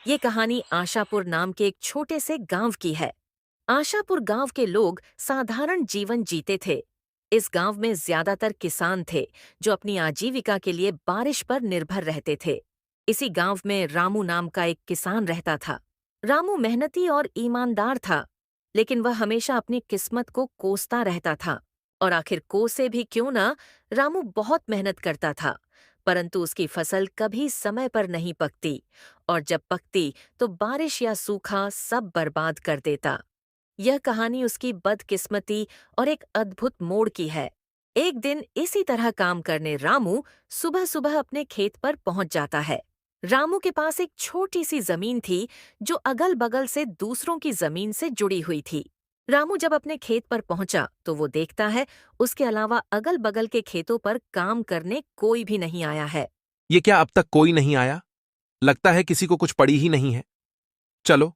ये कहानी आशापुर नाम के एक छोटे से गांव की है। आशापुर गांव के लोग साधारण जीवन जीते थे। इस गांव में ज्यादातर किसान थे जो अपनी आजीविका के लिए बारिश पर निर्भर रहते थे। इसी गांव में रामू नाम का एक किसान रहता था। रामू मेहनती और ईमानदार था, लेकिन वह हमेशा अपनी किस्मत को कोसता रहता था। और आखिर कोसे भी क्यों ना, रामू बहुत मेहनत करता था, परंतु उसकी फसल कभी समय पर नहीं पकती, और जब पकती तो बारिश या सूखा सब बर्बाद कर देता। यह कहानी उसकी बदकिस्मती और एक अद्भुत मोड़ की है। एक दिन इसी तरह काम करने रामू सुबह सुबह अपने खेत पर पहुंच जाता है। रामू के पास एक छोटी सी जमीन थी जो अगल बगल से दूसरों की जमीन से जुड़ी हुई थी। रामू जब अपने खेत पर पहुंचा तो वो देखता है उसके अलावा अगल बगल के खेतों पर काम करने कोई भी नहीं आया है। ये क्या अब तक कोई नहीं आया? लगता है किसी को कुछ पड़ी ही नहीं है। चलो,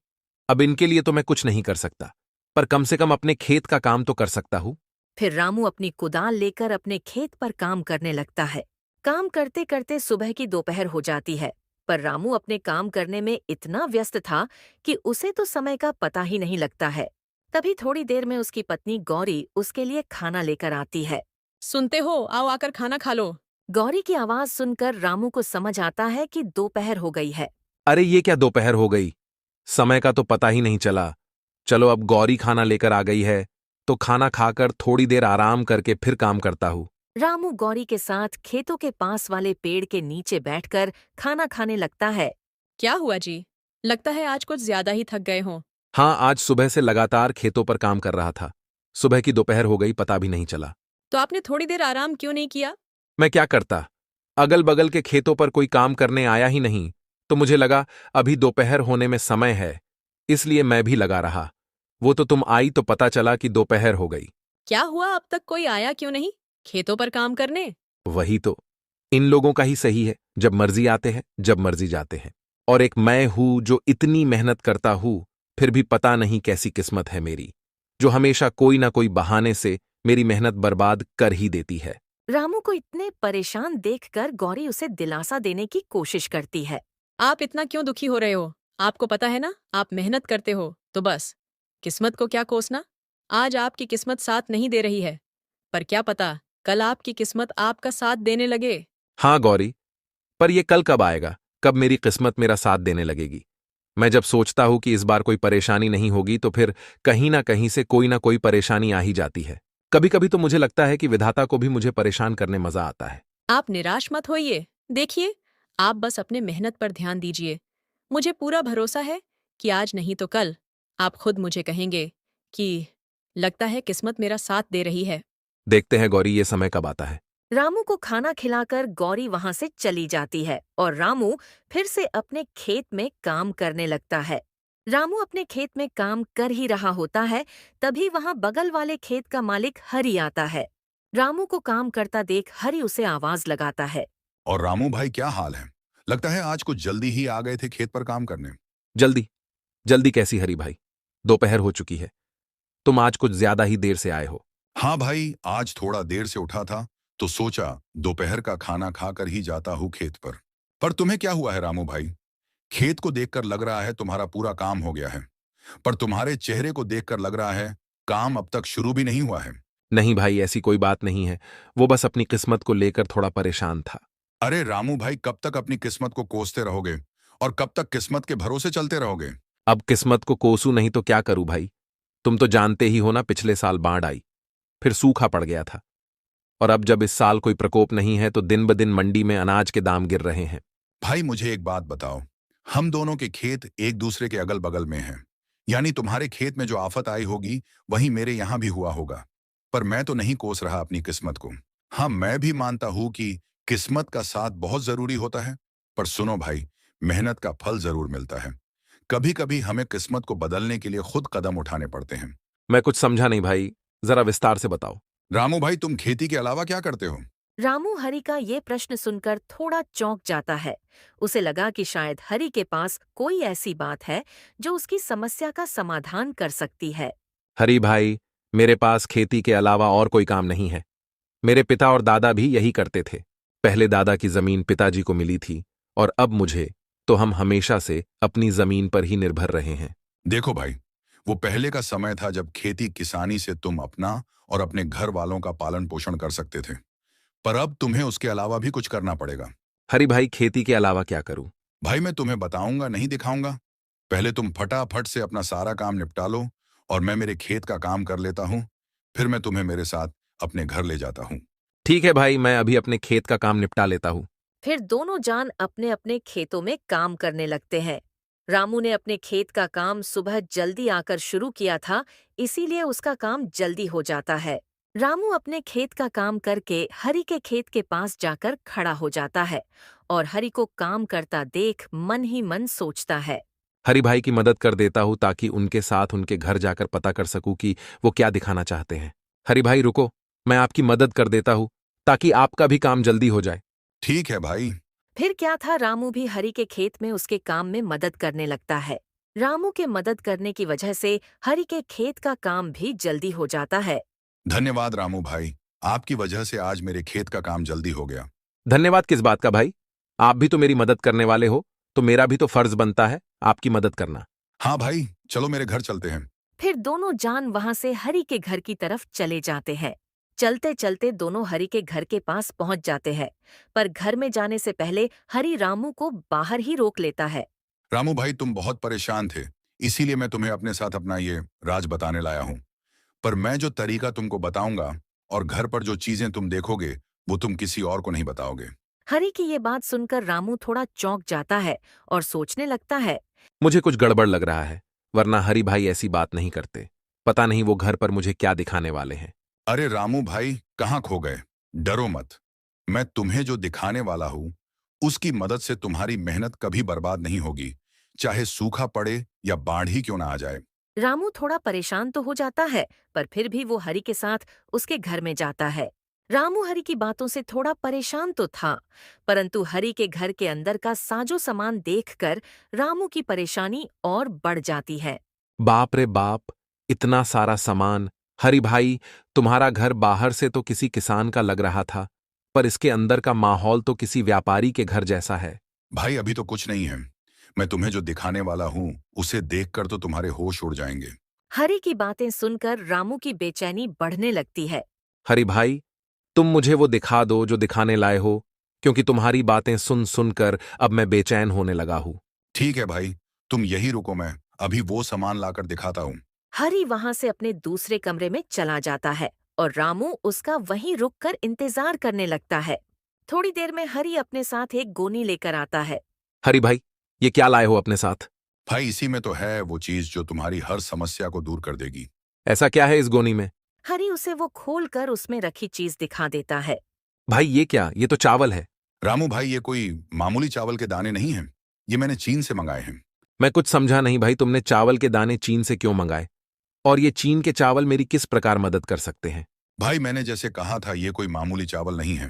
अब इनके लिए तो मैं कुछ नहीं कर सकता, पर कम से कम अपने खेत का काम तो कर सकता हूं। फिर रामू अपनी कुदाल लेकर अपने खेत पर काम करने लगता है। काम करते करते सुबह की दोपहर हो जाती है, पर रामू अपने काम करने में इतना व्यस्त था कि उसे तो समय का पता ही नहीं लगता है। तभी थोड़ी देर में उसकी पत्नी गौरी उसके लिए खाना लेकर आती है। सुनते हो, आओ आकर खाना खा लो। गौरी की आवाज सुनकर रामू को समझ आता है कि दोपहर हो गई है। अरे ये क्या दोपहर हो गई? समय का तो पता ही नहीं चला। चलो, अब गौरी खाना लेकर आ गई है तो खाना खाकर थोड़ी देर आराम करके फिर काम करता हूं। रामू गौरी के साथ खेतों के पास वाले पेड़ के नीचे बैठकर खाना खाने लगता है। क्या हुआ जी? लगता है आज कुछ ज्यादा ही थक गए हो। हाँ, आज सुबह से लगातार खेतों पर काम कर रहा था। सुबह की दोपहर हो गई, पता भी नहीं चला। तो आपने थोड़ी देर आराम क्यों नहीं किया? मैं क्या करता, अगल बगल के खेतों पर कोई काम करने आया ही नहीं, तो मुझे लगा अभी दोपहर होने में समय है, इसलिए मैं भी लगा रहा। वो तो तुम आई तो पता चला कि दोपहर हो गई। क्या हुआ, अब तक कोई आया क्यों नहीं खेतों पर काम करने? वही तो, इन लोगों का ही सही है, जब मर्जी आते हैं, जब मर्जी जाते हैं। और एक मैं हूं जो इतनी मेहनत करता हूं, फिर भी पता नहीं कैसी किस्मत है मेरी, जो हमेशा कोई ना कोई बहाने से मेरी मेहनत बर्बाद कर ही देती है। रामू को इतने परेशान देखकर गौरी उसे दिलासा देने की कोशिश करती है। आप इतना क्यों दुखी हो रहे हो? आपको पता है ना, आप मेहनत करते हो तो बस। किस्मत को क्या कोसना? आज आपकी किस्मत साथ नहीं दे रही है, पर क्या पता कल आपकी किस्मत आपका साथ देने लगे। हाँ गौरी, पर ये कल कब आएगा? कब मेरी किस्मत मेरा साथ देने लगेगी? मैं जब सोचता हूं कि इस बार कोई परेशानी नहीं होगी, तो फिर कहीं ना कहीं से कोई ना कोई परेशानी आ ही जाती है। कभी कभी तो मुझे लगता है कि विधाता को भी मुझे परेशान करने मजा आता है। आप निराश मत होइए। देखिए, आप बस अपने मेहनत पर ध्यान दीजिए। मुझे पूरा भरोसा है कि आज नहीं तो कल आप खुद मुझे कहेंगे कि लगता है किस्मत मेरा साथ दे रही है। देखते हैं गौरी, ये समय कब आता है। रामू को खाना खिलाकर गौरी वहां से चली जाती है और रामू फिर से अपने खेत में काम करने लगता है। रामू अपने खेत में काम कर ही रहा होता है, तभी वहां बगल वाले खेत का मालिक हरि आता है। रामू को काम करता देख हरि उसे आवाज लगाता है। और रामू भाई, क्या हाल है? लगता है आज कुछ जल्दी ही आ गए थे खेत पर काम करने। जल्दी? जल्दी कैसी हरी भाई, दोपहर हो चुकी है। तुम आज कुछ ज्यादा ही देर से आए हो। हाँ भाई, आज थोड़ा देर से उठा था तो सोचा दोपहर का खाना खाकर ही जाता हूँ खेत पर तुम्हें क्या हुआ है रामू भाई? खेत को देखकर लग रहा है तुम्हारा पूरा काम हो गया है, पर तुम्हारे चेहरे को देखकर लग रहा है काम अब तक शुरू भी नहीं हुआ है। नहीं भाई, ऐसी कोई बात नहीं है। वो बस अपनी किस्मत को लेकर थोड़ा परेशान था। अरे रामू भाई, कब तक अपनी किस्मत को कोसते रहोगे और कब तक किस्मत के भरोसे चलते रहोगे? अब किस्मत को कोसू नहीं तो क्या करूं भाई? तुम तो जानते ही हो ना, पिछले साल बाढ़ आई, फिर सूखा पड़ गया था। और अब जब इस साल कोई प्रकोप नहीं है तो दिन ब दिन मंडी में अनाज के दाम गिर रहे हैं। भाई मुझे एक बात बताओ, हम दोनों के खेत एक दूसरे के अगल बगल में हैं, यानी तुम्हारे खेत में जो आफत आई होगी वही मेरे यहां भी हुआ होगा। पर मैं तो नहीं कोस रहा अपनी किस्मत को। हाँ, मैं भी मानता हूं कि किस्मत का साथ बहुत जरूरी होता है, पर सुनो भाई, मेहनत का फल जरूर मिलता है। कभी कभी हमें किस्मत को बदलने के लिए खुद कदम उठाने पड़ते हैं। मैं कुछ समझा नहीं भाई, जरा विस्तार से बताओ। रामू भाई, तुम खेती के अलावा क्या करते हो? रामू हरि का ये प्रश्न सुनकर थोड़ा चौंक जाता है। उसे लगा कि शायद हरि के पास कोई ऐसी बात है जो उसकी समस्या का समाधान कर सकती है। हरी भाई, मेरे पास खेती के अलावा और कोई काम नहीं है। मेरे पिता और दादा भी यही करते थे। पहले दादा की जमीन पिताजी को मिली थी और अब मुझे, तो हम हमेशा से अपनी जमीन पर ही निर्भर रहे हैं। देखो भाई, वो पहले का समय था जब खेती किसानी से तुम अपना और अपने घर वालों का पालन पोषण कर सकते थे, पर अब तुम्हें उसके अलावा भी कुछ करना पड़ेगा। हरी भाई, खेती के अलावा क्या करूं? भाई मैं तुम्हें बताऊंगा, नहीं दिखाऊंगा। पहले तुम फटाफट से अपना सारा काम निपटा लो और मैं मेरे खेत का काम कर लेता हूँ। फिर मैं तुम्हें मेरे साथ अपने घर ले जाता हूँ। ठीक है भाई, मैं अभी अपने खेत का काम निपटा लेता हूँ। फिर दोनों जान अपने अपने खेतों में काम करने लगते हैं। रामू ने अपने खेत का काम सुबह जल्दी आकर शुरू किया था, इसीलिए उसका काम जल्दी हो जाता है। रामू अपने खेत का काम करके हरी के खेत के पास जाकर खड़ा हो जाता है और हरी को काम करता देख मन ही मन सोचता है। हरी भाई की मदद कर देता हूँ ताकि उनके साथ उनके घर जाकर पता कर सकूं कि वो क्या दिखाना चाहते हैं। हरी भाई रुको, मैं आपकी मदद कर देता हूँ ताकि आपका भी काम जल्दी हो जाए। ठीक है भाई। फिर क्या था, रामू भी हरी के खेत में उसके काम में मदद करने लगता है। रामू के मदद करने की वजह से हरी के खेत का काम भी जल्दी हो जाता है। धन्यवाद रामू भाई, आपकी वजह से आज मेरे खेत का काम जल्दी हो गया। धन्यवाद किस बात का भाई? आप भी तो मेरी मदद करने वाले हो, तो मेरा भी तो फर्ज बनता है आपकी मदद करना। हाँ भाई, चलो मेरे घर चलते हैं। फिर दोनों जान वहां से हरी के घर की तरफ चले जाते हैं। चलते चलते दोनों हरी के घर के पास पहुंच जाते हैं, पर घर में जाने से पहले हरी रामू को बाहर ही रोक लेता है। रामू भाई, तुम बहुत परेशान थे, इसीलिए मैं तुम्हें अपने साथ अपना ये राज बताने लाया हूँ। पर मैं जो तरीका तुमको बताऊंगा और घर पर जो चीजें तुम देखोगे वो तुम किसी और को नहीं बताओगे। हरी की ये बात सुनकर रामू थोड़ा चौंक जाता है और सोचने लगता है। मुझे कुछ गड़बड़ लग रहा है, वरना हरी भाई ऐसी बात नहीं करते। पता नहीं वो घर पर मुझे क्या दिखाने वाले हैं। अरे रामू भाई, कहाँ खो गए? डरो मत, मैं तुम्हें जो दिखाने वाला हूँ उसकी मदद से तुम्हारी मेहनत कभी बर्बाद नहीं होगी, चाहे सूखा पड़े या बाढ़ ही क्यों ना आ जाए। रामू थोड़ा परेशान तो हो जाता है, पर फिर भी वो हरी के साथ उसके घर में जाता है। रामू हरी की बातों से थोड़ा परेशान तो था, परंतु हरी के घर के अंदर का साजो सामान देखकर रामू की परेशानी और बढ़ जाती है। बाप रे बाप, इतना सारा सामान! हरी भाई, तुम्हारा घर बाहर से तो किसी किसान का लग रहा था, पर इसके अंदर का माहौल तो किसी व्यापारी के घर जैसा है। भाई अभी तो कुछ नहीं है, मैं तुम्हें जो दिखाने वाला हूँ उसे देखकर तो तुम्हारे होश उड़ जाएंगे। हरी की बातें सुनकर रामू की बेचैनी बढ़ने लगती है। हरी भाई, तुम मुझे वो दिखा दो जो दिखाने लाए हो, क्योंकि तुम्हारी बातें सुन सुनकर अब मैं बेचैन होने लगा हूं। ठीक है भाई, तुम यही रुको, मैं अभी वो सामान लाकर दिखाता हूँ। हरी वहां से अपने दूसरे कमरे में चला जाता है और रामू उसका वहीं रुककर इंतजार करने लगता है। थोड़ी देर में हरी अपने साथ एक गोनी लेकर आता है। हरी भाई, ये क्या लाए हो अपने साथ? भाई इसी में तो है वो चीज जो तुम्हारी हर समस्या को दूर कर देगी। ऐसा क्या है इस गोनी में? हरी उसे वो खोलकर उसमें रखी चीज दिखा देता है। भाई ये क्या? ये तो चावल है। रामू भाई, ये कोई मामूली चावल के दाने नहीं हैं, ये मैंने चीन से मंगाए हैं। मैं कुछ समझा नहीं भाई, तुमने चावल के दाने चीन से क्यों मंगाए? और ये चीन के चावल मेरी किस प्रकार मदद कर सकते हैं? भाई मैंने जैसे कहा था, ये कोई मामूली चावल नहीं है।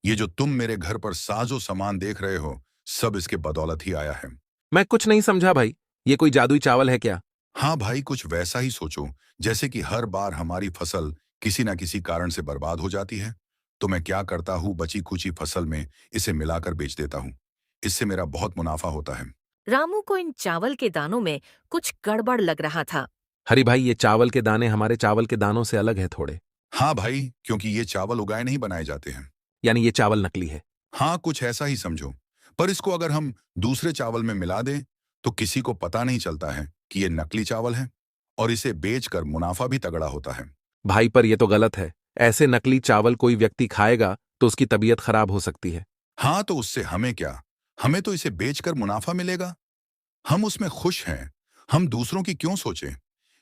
ये जो तुम मेरे घर पर साजो सामान देख रहे हो, सब इसके बदौलत ही आया है। मैं कुछ नहीं समझा भाई, ये कोई जादुई चावल है क्या? हाँ भाई, कुछ वैसा ही सोचो जैसे कि हर बार हमारी फसल किसी न किसी कारण से बर्बाद हो जाती है, तो मैं क्या करता हूँ, बची खुची फसल में इसे मिलाकर बेच देता हूँ। इससे मेरा बहुत मुनाफा होता है। रामू को इन चावल के दानों में कुछ गड़बड़ लग रहा था। हरी भाई, ये चावल के दाने हमारे चावल के दानों से अलग है थोड़े। हाँ भाई, क्योंकि ये चावल उगाए नहीं बनाए जाते हैं। यानी ये चावल नकली है? हाँ, कुछ ऐसा ही समझो। पर इसको अगर हम दूसरे चावल में मिला दें तो किसी को पता नहीं चलता है कि ये नकली चावल है, और इसे बेचकर मुनाफा भी तगड़ा होता है। भाई पर ये तो गलत है। ऐसे नकली चावल कोई व्यक्ति खाएगा तो उसकी तबीयत खराब हो सकती है। हाँ, तो उससे हमें क्या, हमें तो इसे बेचकर मुनाफा मिलेगा। हम उसमें खुश हैं, हम दूसरों की क्यों सोचें।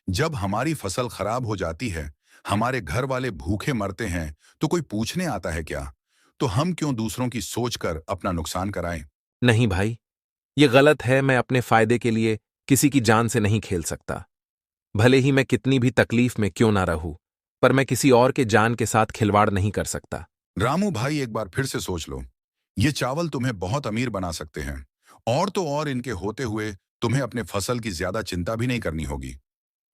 जब हमारी फसल खराब हो जाती है, हमारे घर वाले भूखे मरते हैं, तो कोई पूछने आता है क्या? तो हम क्यों दूसरों की सोचकर अपना नुकसान कराएं? नहीं भाई, ये गलत है। मैं अपने फायदे के लिए किसी की जान से नहीं खेल सकता। भले ही मैं कितनी भी तकलीफ में क्यों ना रहूं, पर मैं किसी और के जान के साथ खिलवाड़ नहीं कर सकता। रामू भाई, एक बार फिर से सोच लो, ये चावल तुम्हें बहुत अमीर बना सकते हैं, और तो और इनके होते हुए तुम्हें अपने फसल की ज्यादा चिंता भी नहीं करनी होगी।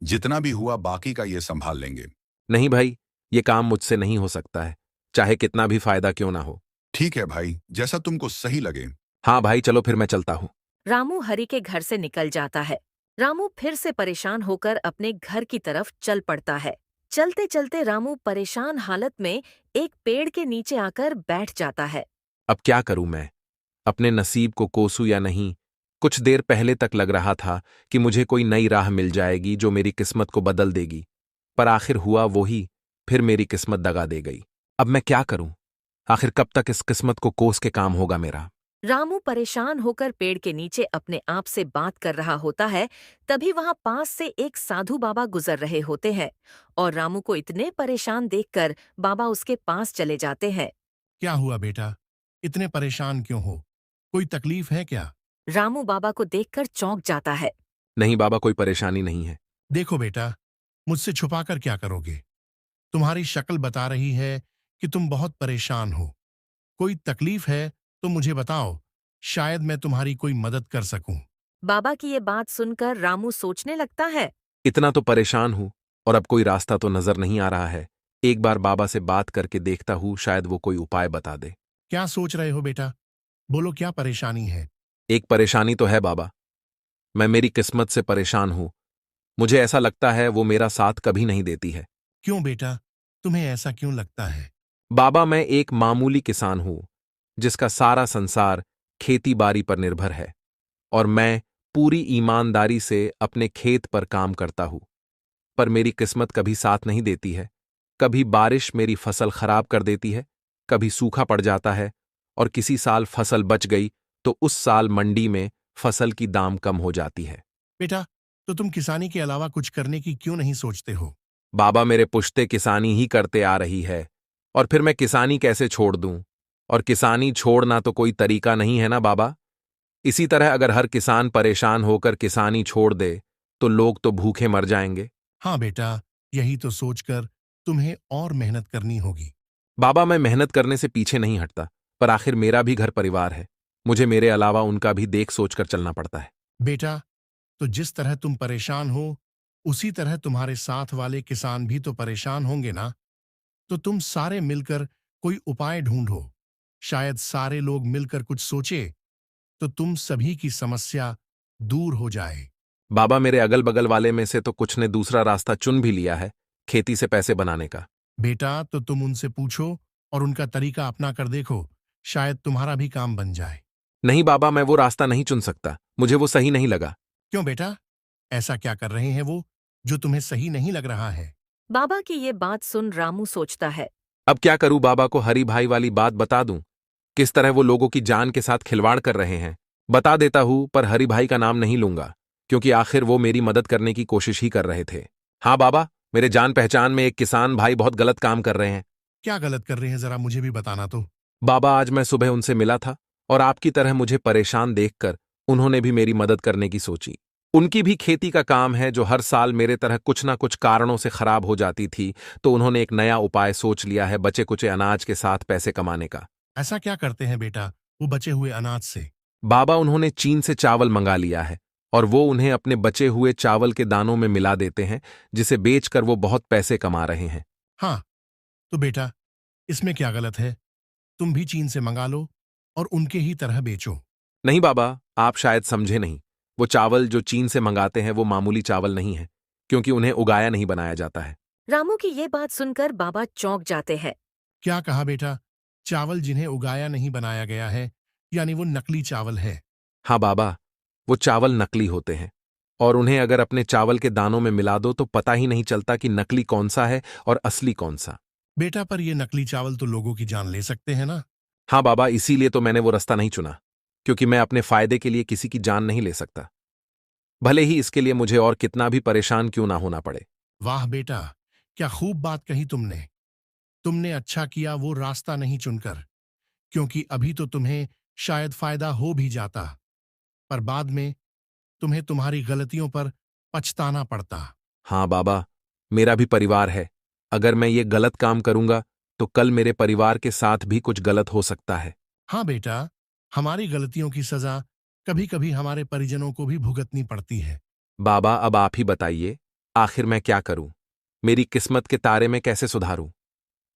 जितना भी हुआ बाकी का ये संभाल लेंगे। नहीं भाई, ये काम मुझसे नहीं हो सकता है, चाहे कितना भी फायदा क्यों ना हो। ठीक है भाई, जैसा तुमको सही लगे। हाँ भाई, चलो फिर मैं चलता हूँ। रामू हरि के घर से निकल जाता है। रामू फिर से परेशान होकर अपने घर की तरफ चल पड़ता है। चलते चलते रामू परेशान हालत में एक पेड़ के नीचे आकर बैठ जाता है। अब क्या करूं मैं? अपने नसीब को कोसूं या नहीं? कुछ देर पहले तक लग रहा था कि मुझे कोई नई राह मिल जाएगी जो मेरी किस्मत को बदल देगी, पर आखिर हुआ वही, फिर मेरी किस्मत दगा दे गई। अब मैं क्या करूं? आखिर कब तक इस किस्मत को कोस के काम होगा मेरा? रामू परेशान होकर पेड़ के नीचे अपने आप से बात कर रहा होता है। तभी वहां पास से एक साधु बाबा गुजर रहे होते हैं और रामू को इतने परेशान देखकर बाबा उसके पास चले जाते हैं। क्या हुआ बेटा? इतने परेशान क्यों हो? कोई तकलीफ है क्या? रामू बाबा को देखकर चौंक जाता है। नहीं बाबा, कोई परेशानी नहीं है। देखो बेटा, मुझसे छुपाकर क्या करोगे? तुम्हारी शक्ल बता रही है कि तुम बहुत परेशान हो। कोई तकलीफ है तो मुझे बताओ, शायद मैं तुम्हारी कोई मदद कर सकूं। बाबा की ये बात सुनकर रामू सोचने लगता है। इतना तो परेशान हूं और अब कोई रास्ता तो नजर नहीं आ रहा है। एक बार बाबा से बात करके देखता हूं, शायद वो कोई उपाय बता दे। क्या सोच रहे हो बेटा? बोलो, क्या परेशानी है? एक परेशानी तो है बाबा। मैं मेरी किस्मत से परेशान हूं। मुझे ऐसा लगता है वो मेरा साथ कभी नहीं देती है। क्यों बेटा, तुम्हें ऐसा क्यों लगता है? बाबा, मैं एक मामूली किसान हूं जिसका सारा संसार खेती बाड़ी पर निर्भर है, और मैं पूरी ईमानदारी से अपने खेत पर काम करता हूं। पर मेरी किस्मत कभी साथ नहीं देती है। कभी बारिश मेरी फसल खराब कर देती है, कभी सूखा पड़ जाता है, और किसी साल फसल बच गई तो उस साल मंडी में फसल की दाम कम हो जाती है। बेटा, तो तुम किसानी के अलावा कुछ करने की क्यों नहीं सोचते हो? बाबा, मेरे पुश्ते किसानी ही करते आ रही है, और फिर मैं किसानी कैसे छोड़ दूं? और किसानी छोड़ना तो कोई तरीका नहीं है ना बाबा। इसी तरह अगर हर किसान परेशान होकर किसानी छोड़ दे तो लोग तो भूखे मर जाएंगे। हाँ बेटा, यही तो सोचकर तुम्हें और मेहनत करनी होगी। बाबा, मैं मेहनत करने से पीछे नहीं हटता, पर आखिर मेरा भी घर परिवार है। मुझे मेरे अलावा उनका भी देख सोचकर चलना पड़ता है। बेटा, तो जिस तरह तुम परेशान हो, उसी तरह तुम्हारे साथ वाले किसान भी तो परेशान होंगे ना? तो तुम सारे मिलकर कोई उपाय ढूंढो। शायद सारे लोग मिलकर कुछ सोचे तो तुम सभी की समस्या दूर हो जाए। बाबा, मेरे अगल बगल वाले में से तो कुछ ने दूसरा रास्ता चुन भी लिया है, खेती से पैसे बनाने का। बेटा, तो तुम उनसे पूछो और उनका तरीका अपना कर देखो, शायद तुम्हारा भी काम बन जाए। नहीं बाबा, मैं वो रास्ता नहीं चुन सकता। मुझे वो सही नहीं लगा। क्यों बेटा, ऐसा क्या कर रहे हैं वो जो तुम्हें सही नहीं लग रहा है? बाबा की ये बात सुन रामू सोचता है। अब क्या करूं? बाबा को हरी भाई वाली बात बता दूं? किस तरह वो लोगों की जान के साथ खिलवाड़ कर रहे हैं? बता देता हूं, पर हरी भाई का नाम नहीं लूंगा, क्योंकि आखिर वो मेरी मदद करने की कोशिश ही कर रहे थे। हाँ बाबा, मेरे जान पहचान में एक किसान भाई बहुत गलत काम कर रहे हैं। क्या गलत कर रहे हैं, जरा मुझे भी बताना तो। बाबा, आज मैं सुबह उनसे मिला था और आपकी तरह मुझे परेशान देखकर उन्होंने भी मेरी मदद करने की सोची। उनकी भी खेती का काम है जो हर साल मेरे तरह कुछ ना कुछ कारणों से खराब हो जाती थी, तो उन्होंने एक नया उपाय सोच लिया है बचे कुचे अनाज के साथ पैसे कमाने का। ऐसा क्या करते हैं बेटा वो बचे हुए अनाज से? बाबा, उन्होंने चीन से चावल मंगा लिया है और वो उन्हें अपने बचे हुए चावल के दानों में मिला देते हैं, जिसे बेचकर वो बहुत पैसे कमा रहे हैं। हाँ, तो बेटा इसमें क्या गलत है? तुम भी चीन से मंगा लो और उनके ही तरह बेचो। नहीं बाबा, आप शायद समझे नहीं। वो चावल जो चीन से मंगाते हैं वो मामूली चावल नहीं है, क्योंकि उन्हें उगाया नहीं बनाया जाता है। रामू की ये बात सुनकर बाबा चौंक जाते हैं। क्या कहा बेटा? चावल जिन्हें उगाया नहीं बनाया गया है, यानी वो नकली चावल है? हाँ बाबा, वो चावल नकली होते हैं, और उन्हें अगर अपने चावल के दानों में मिला दो तो पता ही नहीं चलता कि नकली कौन सा है और असली कौन सा। बेटा, पर ये नकली चावल तो लोगों की जान ले सकते हैं ना? हाँ बाबा, इसीलिए तो मैंने वो रास्ता नहीं चुना, क्योंकि मैं अपने फायदे के लिए किसी की जान नहीं ले सकता, भले ही इसके लिए मुझे और कितना भी परेशान क्यों ना होना पड़े। वाह बेटा, क्या खूब बात कही तुमने। तुमने अच्छा किया वो रास्ता नहीं चुनकर, क्योंकि अभी तो तुम्हें शायद फायदा हो भी जाता, पर बाद में तुम्हें तुम्हारी गलतियों पर पछताना पड़ता। हाँ बाबा, मेरा भी परिवार है। अगर मैं ये गलत काम करूंगा तो कल मेरे परिवार के साथ भी कुछ गलत हो सकता है। हाँ बेटा, हमारी गलतियों की सजा कभी कभी हमारे परिजनों को भी भुगतनी पड़ती है। बाबा, अब आप ही बताइए, आखिर मैं क्या करूं? मेरी किस्मत के तारे में कैसे सुधारूं?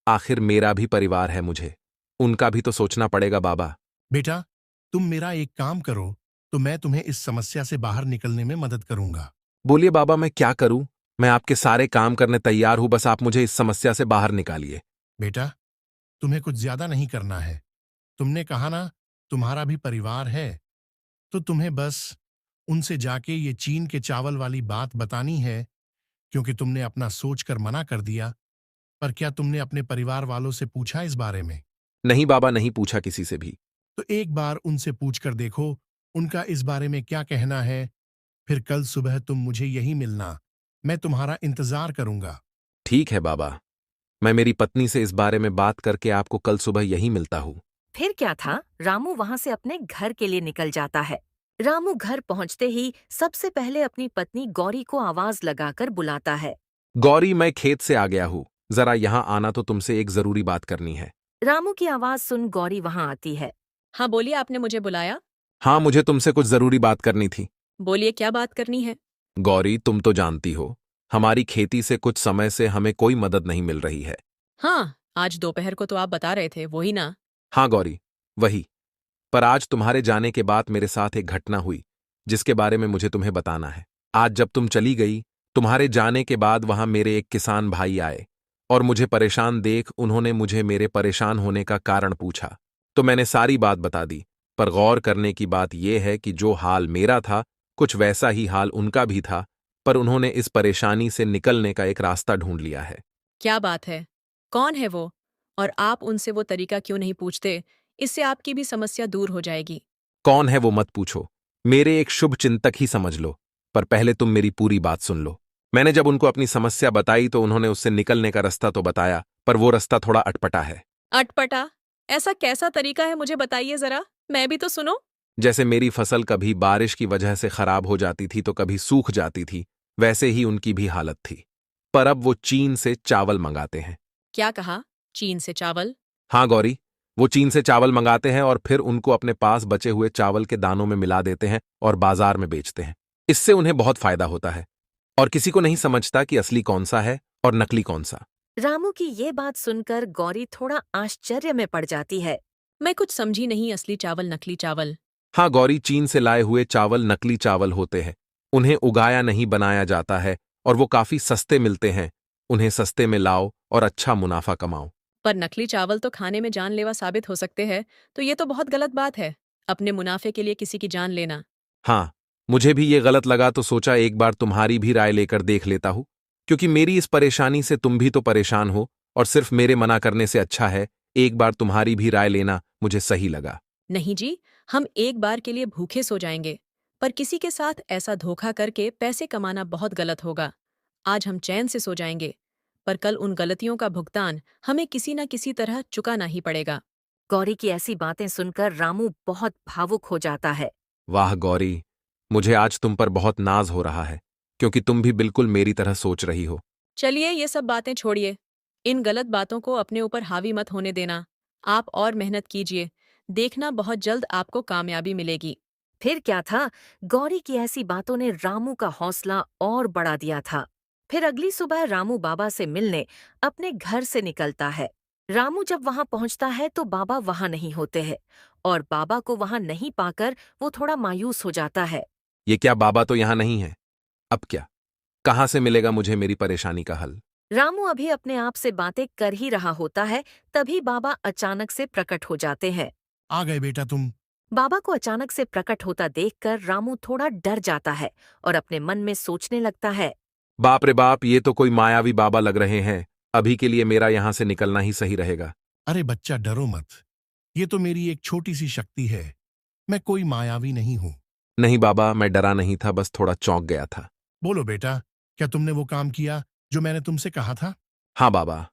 आखिर मेरा भी परिवार है, मुझे उनका भी तो सोचना पड़ेगा बाबा। बेटा, तुम मेरा एक काम करो, तो मैं तुम्हें इस समस्या से बाहर निकलने में मदद करूंगा। बोलिए बाबा, मैं क्या करूं? मैं आपके सारे काम करने तैयार हूं, बस आप मुझे इस समस्या से बाहर निकालिए। बेटा, तुम्हें कुछ ज्यादा नहीं करना है। तुमने कहा ना, तुम्हारा भी परिवार है, तो तुम्हें बस उनसे जाके ये चीन के चावल वाली बात बतानी है, क्योंकि तुमने अपना सोचकर मना कर दिया। पर क्या तुमने अपने परिवार वालों से पूछा इस बारे में? नहीं बाबा, नहीं पूछा किसी से भी। तो एक बार उनसे पूछकर देखो उनका इस बारे में क्या कहना है। फिर कल सुबह तुम मुझे यही मिलना, मैं तुम्हारा इंतजार करूंगा। ठीक है बाबा, मैं मेरी पत्नी से इस बारे में बात करके आपको कल सुबह यही मिलता हूं। फिर क्या था, रामू वहाँ से अपने घर के लिए निकल जाता है। रामू घर पहुँचते ही सबसे पहले अपनी पत्नी गौरी को आवाज लगाकर बुलाता है। गौरी, मैं खेत से आ गया हूं, जरा यहां आना, तो तुमसे एक जरूरी बात करनी है। रामू की आवाज सुन गौरी वहाँ आती है। हाँ बोलिए, आपने मुझे बुलाया? हाँ, मुझे तुमसे कुछ जरूरी बात करनी थी। बोलिए, क्या बात करनी है? गौरी, तुम तो जानती हो, हमारी खेती से कुछ समय से हमें कोई मदद नहीं मिल रही है। हाँ, आज दोपहर को तो आप बता रहे थे, वही ना? हाँ गौरी, वही। पर आज तुम्हारे जाने के बाद मेरे साथ एक घटना हुई, जिसके बारे में मुझे तुम्हें बताना है। आज जब तुम चली गई, तुम्हारे जाने के बाद वहां मेरे एक किसान भाई आए और मुझे परेशान देख उन्होंने मुझे मेरे परेशान होने का कारण पूछा। तो मैंने सारी बात बता दी। पर गौर करने की बात यह है कि जो हाल मेरा था, कुछ वैसा ही हाल उनका भी था, पर उन्होंने इस परेशानी से निकलने का एक रास्ता ढूंढ लिया है। क्या बात है? कौन है वो? और आप उनसे वो तरीका क्यों नहीं पूछते? इससे आपकी भी समस्या दूर हो जाएगी। कौन है वो मत पूछो, मेरे एक शुभ चिंतक ही समझ लो। पर पहले तुम मेरी पूरी बात सुन लो। मैंने जब उनको अपनी समस्या बताई तो उन्होंने उससे निकलने का रास्ता तो बताया, पर वो रास्ता थोड़ा अटपटा है। अटपटा? ऐसा कैसा तरीका है, मुझे बताइए जरा, मैं भी तो सुनो। जैसे मेरी फसल कभी बारिश की वजह से खराब हो जाती थी तो कभी सूख जाती थी, वैसे ही उनकी भी हालत थी। पर अब वो चीन से चावल मंगाते हैं। क्या कहा? चीन से चावल? हाँ गौरी, वो चीन से चावल मंगाते हैं और फिर उनको अपने पास बचे हुए चावल के दानों में मिला देते हैं और बाजार में बेचते हैं। इससे उन्हें बहुत फायदा होता है और किसी को नहीं समझता कि असली कौन सा है और नकली कौन सा। रामू की ये बात सुनकर गौरी थोड़ा आश्चर्य में पड़ जाती है। मैं कुछ समझी नहीं, असली चावल नकली चावल? हाँ गौरी, चीन से लाए हुए चावल नकली चावल होते हैं। उन्हें उगाया नहीं बनाया जाता है और वो काफी सस्ते मिलते हैं। उन्हें सस्ते में लाओ और अच्छा मुनाफा कमाओ। पर नकली चावल तो खाने में जानलेवा साबित हो सकते हैं, तो ये तो बहुत गलत बात है, अपने मुनाफे के लिए किसी की जान लेना। हाँ, मुझे भी ये गलत लगा तो सोचा एक बार तुम्हारी भी राय लेकर देख लेता हूं, क्योंकि मेरी इस परेशानी से तुम भी तो परेशान हो और सिर्फ मेरे मना करने से अच्छा है एक बार तुम्हारी भी राय लेना मुझे सही लगा। नहीं जी, हम एक बार के लिए भूखे सो जाएंगे, पर किसी के साथ ऐसा धोखा करके पैसे कमाना बहुत गलत होगा। आज हम चैन से सो जाएंगे, पर कल उन गलतियों का भुगतान हमें किसी न किसी तरह चुकाना ही पड़ेगा। गौरी की ऐसी बातें सुनकर रामू बहुत भावुक हो जाता है। वाह गौरी, मुझे आज तुम पर बहुत नाज हो रहा है, क्योंकि तुम भी बिल्कुल मेरी तरह सोच रही हो। चलिए ये सब बातें छोड़िए, इन गलत बातों को अपने ऊपर हावी मत होने देना। आप और मेहनत कीजिए, देखना बहुत जल्द आपको कामयाबी मिलेगी। फिर क्या था, गौरी की ऐसी बातों ने रामू का हौसला और बढ़ा दिया था। फिर अगली सुबह रामू बाबा से मिलने अपने घर से निकलता है। रामू जब वहां पहुंचता है तो बाबा वहां नहीं होते हैं और बाबा को वहां नहीं पाकर वो थोड़ा मायूस हो जाता है। ये क्या, बाबा तो यहां नहीं है? अब क्या, कहां से मिलेगा मुझे मेरी परेशानी का हल? रामू अभी अपने आप से बातें कर ही रहा होता है, तभी बाबा अचानक से प्रकट हो जाते हैं। आ गए बेटा तुम। बाबा को अचानक से प्रकट होता देखकर रामू थोड़ा डर जाता है और अपने मन में सोचने लगता है। बाप रे बाप, ये तो कोई मायावी बाबा लग रहे हैं। अभी के लिए मेरा यहां से निकलना ही सही रहेगा। अरे बच्चा, डरो मत। ये तो मेरी एक छोटी सी शक्ति है। मैं कोई मायावी नहीं हूं। नहीं बाबा, मैं डरा नहीं था, बस थोड़ा चौंक गया था। बोलो बेटा, क्या तुमने वो काम किया जो मैंने तुमसे कहा था? हाँ बाबा,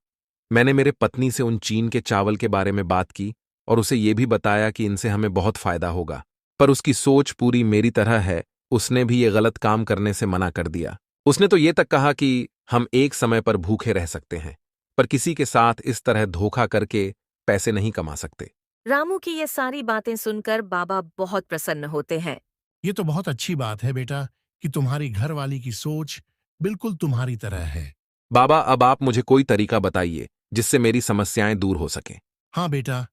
मैंने मेरे पत्नी से उन चीन के चावल के बारे में बात की और उसे ये भी बताया कि इनसे हमें बहुत फायदा होगा। पर उसकी सोच पूरी मेरी तरह है, उसने भी ये गलत काम करने से मना कर दिया। उसने तो ये तक कहा कि हम एक समय पर भूखे रह सकते हैं, पर किसी के साथ इस तरह धोखा करके पैसे नहीं कमा सकते। रामू की ये सारी बातें सुनकर बाबा बहुत प्रसन्न होते हैं। ये तो बहुत अच्छी बात है बेटा कि तुम्हारी घरवाली की सोच बिल्कुल तुम्हारी तरह है। बाबा, अब आप मुझे कोई तरीका बताइए जिससे मेरी समस्याएं दूर हो सकें। हाँ बेटा,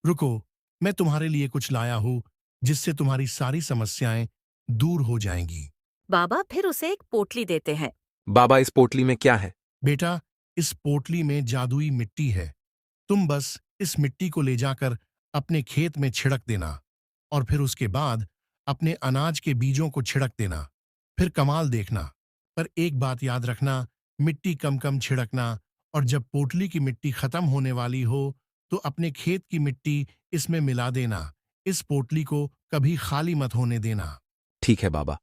रुको, मैं तुम्हारे लिए कुछ लाया हूँ जिससे तुम्हारी सारी समस्याएं दूर हो जाएंगी। बाबा फिर उसे एक पोटली देते हैं। बाबा इस पोटली में क्या है? बेटा, इस पोटली में जादुई मिट्टी है। तुम बस इस मिट्टी को ले जाकर अपने खेत में छिड़क देना और फिर उसके बाद अपने अनाज के बीजों को छिड़क देना। फिर कमाल देखना। पर एक बात याद रखना, मिट्टी कम कम छिड़कना, और जब पोटली की मिट्टी खत्म होने वाली हो तो अपने खेत की मिट्टी इसमें मिला देना। इस पोटली को कभी खाली मत होने देना। ठीक है बाबा,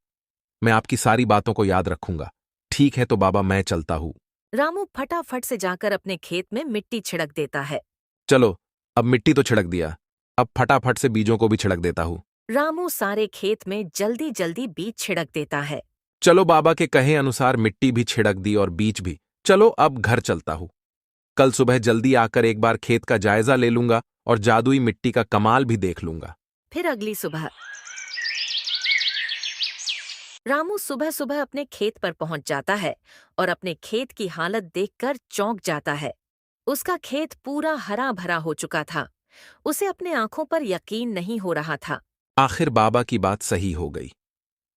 मैं आपकी सारी बातों को याद रखूंगा। ठीक है तो बाबा, मैं चलता हूँ। रामू फटाफट से जाकर अपने खेत में मिट्टी छिड़क देता है। चलो, अब मिट्टी तो छिड़क दिया, अब फटाफट से बीजों को भी छिड़क देता हूँ। रामू सारे खेत में जल्दी जल्दी बीज छिड़क देता है। चलो, बाबा के कहे अनुसार मिट्टी भी छिड़क दी और बीज भी। चलो अब घर चलता हूँ। कल सुबह जल्दी आकर एक बार खेत का जायजा ले लूंगा और जादुई मिट्टी का कमाल भी देख लूंगा। फिर अगली सुबह रामू सुबह सुबह अपने खेत पर पहुंच जाता है और अपने खेत की हालत देखकर चौंक जाता है। उसका खेत पूरा हरा भरा हो चुका था। उसे अपने आंखों पर यकीन नहीं हो रहा था। आखिर बाबा की बात सही हो गई।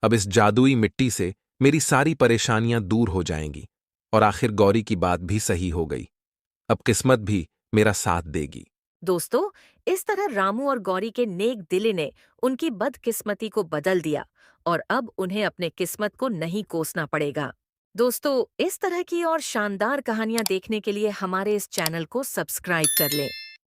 अब इस जादुई मिट्टी से मेरी सारी परेशानियां दूर हो जाएंगी और आखिर गौरी की बात भी सही हो गई। अब किस्मत भी मेरा साथ देगी। दोस्तों, इस तरह रामू और गौरी के नेक दिली ने उनकी बदकिस्मती को बदल दिया और अब उन्हें अपने किस्मत को नहीं कोसना पड़ेगा। दोस्तों, इस तरह की और शानदार कहानियां देखने के लिए हमारे इस चैनल को सब्सक्राइब कर लें।